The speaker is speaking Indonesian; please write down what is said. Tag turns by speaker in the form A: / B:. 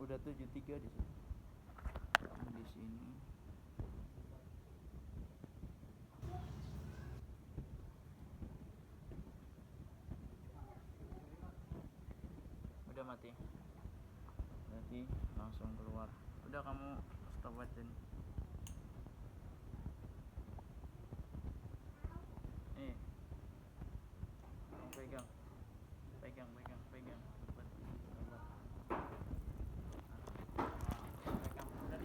A: udah 73 di sini. Kamu di sini. Udah mati. Berarti langsung keluar. Udah, kamu stop aja nih. Kamu pegang.